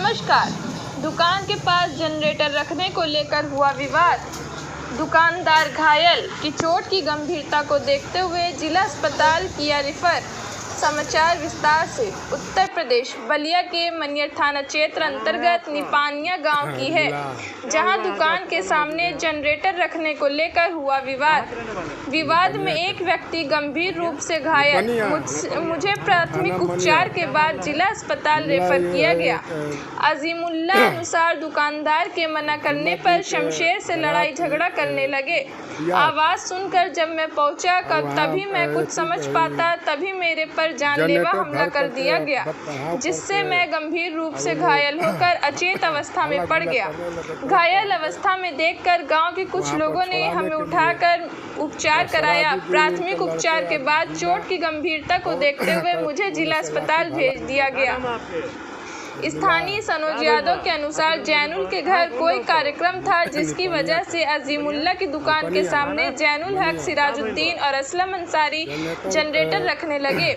नमस्कार। दुकान के पास जनरेटर रखने को लेकर हुआ विवाद, दुकानदार घायल की चोट की गंभीरता को देखते हुए जिला अस्पताल किया रेफर। समाचार विस्तार से। उत्तर प्रदेश बलिया के मनियर थाना क्षेत्र अंतर्गत निपानिया गांव की है, जहां दुकान के सामने जनरेटर रखने को लेकर हुआ विवाद में एक व्यक्ति गंभीर रूप से घायल। मुझे प्राथमिक उपचार के बाद जिला अस्पताल रेफर किया गया। अजीमुल्ला अनुसार दुकानदार के मना करने पर शमशेर से लड़ाई झगड़ा करने लगे। आवाज सुनकर जब मैं पहुंचा तभी मैं कुछ समझ पाता, तभी मेरे पर जानलेवा हमला कर दिया गया, जिससे मैं गंभीर रूप से घायल होकर अचेत अवस्था में पड़ गया। घायल अवस्था में देखकर गांव के कुछ लोगों ने हमें उठाकर उपचार कराया। प्राथमिक उपचार के बाद चोट की गंभीरता को देखते हुए मुझे जिला अस्पताल भेज दिया गया। स्थानीय सनोज यादव के अनुसार जैनुल के घर कोई कार्यक्रम था, जिसकी वजह से अजीमुल्ला की दुकान के सामने जैनुल हक, सिराजुद्दीन और असलम अंसारी जनरेटर रखने लगे,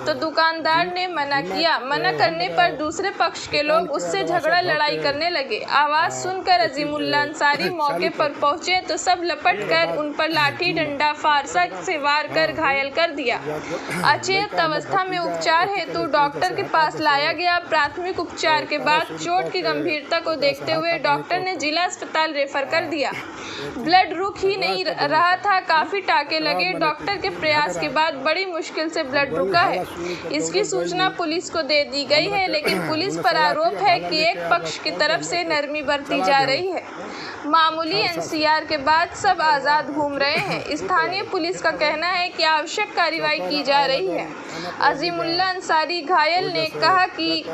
तो दुकानदार ने मना किया। मना करने पर दूसरे पक्ष के लोग उससे झगड़ा लड़ाई करने लगे। आवाज सुनकर अजीमुल्ला अंसारी मौके पर पहुंचे तो सब लपट कर उन पर लाठी डंडा फारसा से वार कर घायल कर दिया। अचेत अवस्था में उपचार हेतु डॉक्टर के पास लाया गया। प्राथमिक उपचार के बाद चोट की गंभीरता को देखते हुए डॉक्टर ने जिला अस्पताल रेफर कर दिया। ब्लड रुक ही नहीं रहा था, काफी टाके लगे। डॉक्टर के प्रयास के बाद बड़ी मुश्किल से ब्लड रुका है। इसकी सूचना पुलिस को दे दी गई है, लेकिन पुलिस पर आरोप है कि एक पक्ष की तरफ से नरमी बरती जा रही है। मामूली एनसीआर के बाद सब आज़ाद घूम रहे हैं। स्थानीय पुलिस का कहना है कि आवश्यक कार्रवाई की जा रही है। अजीमुल्ला अंसारी घायल ने कहा कि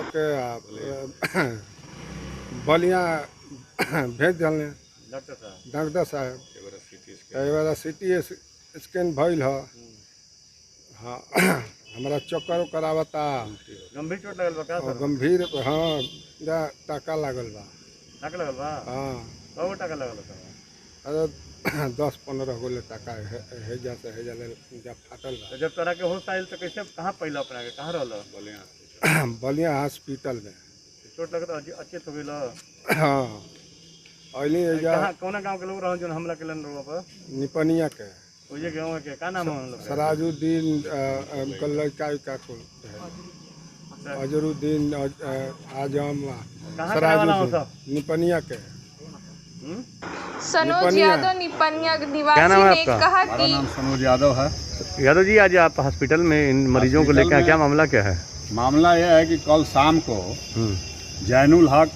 बलिया भेज दिले डॉक्टर साहब, सीटी स्कैन भइल ह। हाँ, हमारा चक्कर उक्कर आवता, गंभीर चोट लगल बा का सर? गंभीर, हाँ, टाका लागल बा। टाका लगल बा? हाँ, कौ टाका लगल सर? अरे 10-15 गोले टाका हेजा जब फाटल बा। तो जब तोरा के होश आइल तो कैसे, कहाँ पहला अपना के कहाँ रहल? बलिया हॉस्पिटल में चोट लगत अचेत हो गेल? हाँ, अइली कहाँ कौन गांव के लोग रहन जो हमला केलन रोड पर? निपनिया के ओजे गांव के का नाम है हम लोग? सिराजुद्दीन कल लड़का का अजरुद्दीन आजम सिराजुद्दीन निपनिया के। सनोज यादव निपनिया निवासी ने कहा कि सनोज यादव है। यादव जी, आज आप हॉस्पिटल में इन मरीजों को लेकर क्या मामला क्या है? मामला यह है कि कल शाम को जैनुल हक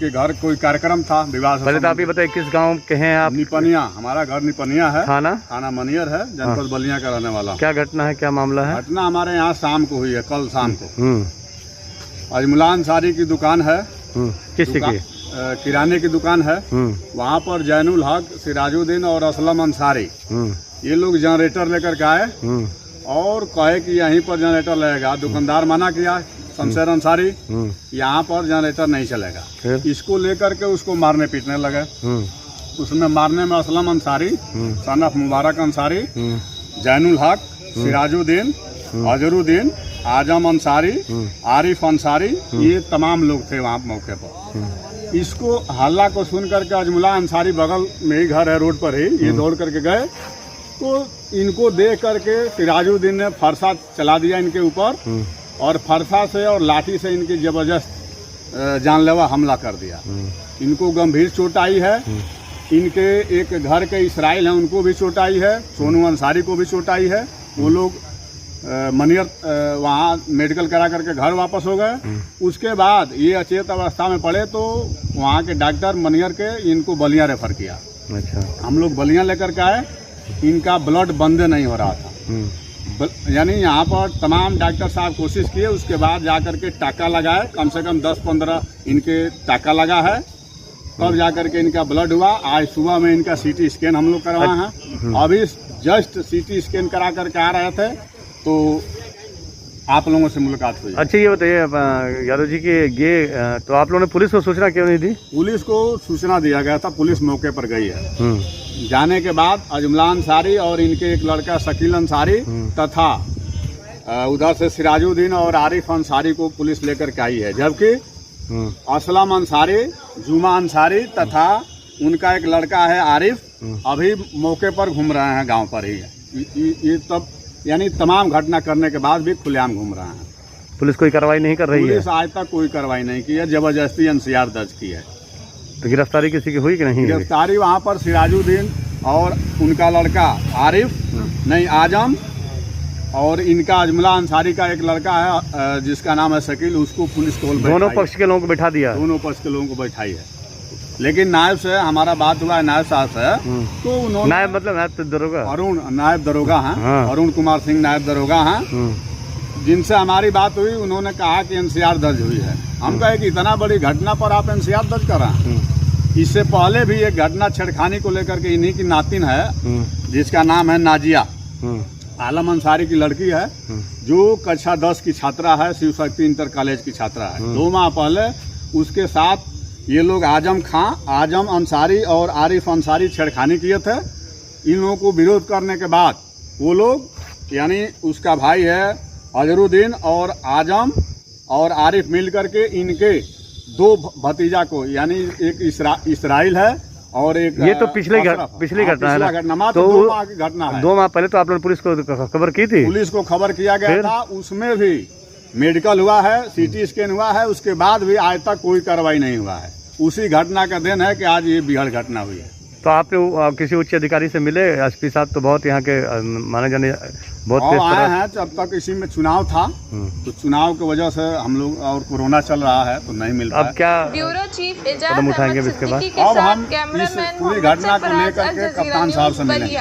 के घर कोई कार्यक्रम था, विवाह से। पहले तो आप ये बताइए किस गांव के हैं आप? निपनिया, हमारा घर निपनिया है। थाना मनियर है, जनपद बलिया का रहने वाला। क्या घटना है, क्या मामला है? घटना हमारे यहाँ शाम को हुई है, कल शाम को। अजमुल्ला अंसारी की दुकान है। किस की? किराने की दुकान है। वहाँ पर जैनुल हक, सिराजुद्दीन और असलम अंसारी ये लोग जनरेटर लेकर के आए और कहे कि यहीं पर जनरेटर लगेगा। दुकानदार मना किया, शमशेर अंसारी, यहाँ पर जनरेटर नहीं चलेगा। इसको लेकर के उसको मारने पीटने लगे। उसमें मारने में असलम अंसारी, सनफ मुबारक अंसारी, जैनुल हक, सिराजुद्दीन, अजरुद्दीन, आजम अंसारी, आरिफ अंसारी, ये तमाम लोग थे वहाँ मौके पर। इसको हल्ला को सुन करके अजमुल्ला अंसारी, बगल में ही घर है, रोड पर ही, ये दौड़ करके गए तो इनको देख करके सिराजुद्दीन ने फरसा चला दिया इनके ऊपर और फरसा से और लाठी से इनकी जबरदस्त जानलेवा हमला कर दिया। इनको गंभीर चोट आई है। इनके एक घर के इसराइल हैं, उनको भी चोट आई है। सोनू अंसारी को भी चोट आई है। वो लोग मनियर वहाँ मेडिकल करा करके घर वापस हो गए। उसके बाद ये अचेत अवस्था में पड़े तो वहाँ के डॉक्टर मनियर के इनको बलिया रेफर किया। अच्छा, हम लोग बलिया लेकर के आए। इनका ब्लड बंद नहीं हो रहा था, यानी यहाँ पर तमाम डॉक्टर साहब कोशिश किए। उसके बाद जाकर के टाका लगाए, कम से कम 10-15 इनके टाका लगा है, तब जाकर के इनका ब्लड हुआ। आज सुबह में इनका सीटी स्कैन हम लोग करवाए हैं। अभी जस्ट सीटी स्कैन करा करके आ रहे थे तो आप लोगों से मुलाकात हुई। अच्छा, ये बताइए यादव जी कि ये तो आप लोगों ने पुलिस को सूचना क्यों नहीं दी? पुलिस को सूचना दिया गया था, पुलिस मौके पर गई है। जाने के बाद अजमुल्ला अंसारी और इनके एक लड़का शकील अंसारी तथा उधर से सिराजुद्दीन और आरिफ अंसारी को पुलिस लेकर के आई है, जबकि असलम अंसारी, जुमा अंसारी तथा उनका एक लड़का है आरिफ, अभी मौके पर घूम रहे हैं, गांव पर ही है। ये तब यानी तमाम घटना करने के बाद भी खुलेआम घूम रहे हैं। पुलिस कोई कार्रवाई नहीं कर रही है? पुलिस आज तक कोई कार्रवाई नहीं की है, जबरदस्ती एनसीआर दर्ज की है। तो गिरफ्तारी किसी की हुई कि नहीं? गिरफ्तारी वहाँ पर सिराजुद्दीन और उनका लड़का आरिफ नहीं आजम और इनका अजमला अंसारी का एक लड़का है जिसका नाम है शकील, उसको पुलिस को दोनों पक्ष के लोगों को बैठा दिया? दोनों पक्ष के लोगों को बैठाई है। लेकिन नायब से हमारा बात हुआ है, नायब साहब से, तो उन्होंने नायब मतलब नायब दरोगा? अरुण नायब दरोगा हैं, हाँ। अरुण कुमार सिंह नायब दरोगा हैं, जिनसे हमारी बात हुई। उन्होंने कहा कि एनसीआर दर्ज हुई है। हम कहे कि इतना बड़ी घटना पर आप एनसीआर दर्ज कर रहे हैं। इससे पहले भी एक घटना छेड़खानी को लेकर के इन्हीं की नातिन है जिसका नाम है नाजिया, आलम अंसारी की लड़की है, जो कक्षा 10 की छात्रा है, शिव शक्ति इंटर कॉलेज की छात्रा है। 2 माह पहले उसके साथ ये लोग आजम अंसारी और आरिफ अंसारी छेड़खानी किए थे। इन लोगों को विरोध करने के बाद वो लोग यानी उसका भाई है अजरुद्दीन और आजम और आरिफ मिल करके इनके 2 भतीजा को यानी एक इसराइल है और एक ये तो पिछली घटना है ना? तो 2 माह की घटना है। 2 माह पहले तो आप लोगों ने पुलिस को खबर की थी? पुलिस को खबर किया गया था, उसमें भी मेडिकल हुआ है, सीटी स्कैन हुआ है, उसके बाद भी आज तक कोई कार्रवाई नहीं हुआ है। उसी घटना का दिन है कि आज ये बिहार घटना हुई है। तो आपने किसी उच्च अधिकारी से मिले? एसपी साहब तो बहुत यहाँ के माने जाने बहुत आए हैं। जब तक इसी में चुनाव था तो चुनाव की वजह से हम लोग और कोरोना चल रहा है तो नहीं मिल पाया। अब क्या ब्यूरो चीफ कदम उठाएंगे इसके बाद? अब हम इस पूरी घटना को लेकर के कप्तान साहब से मिलेंगे।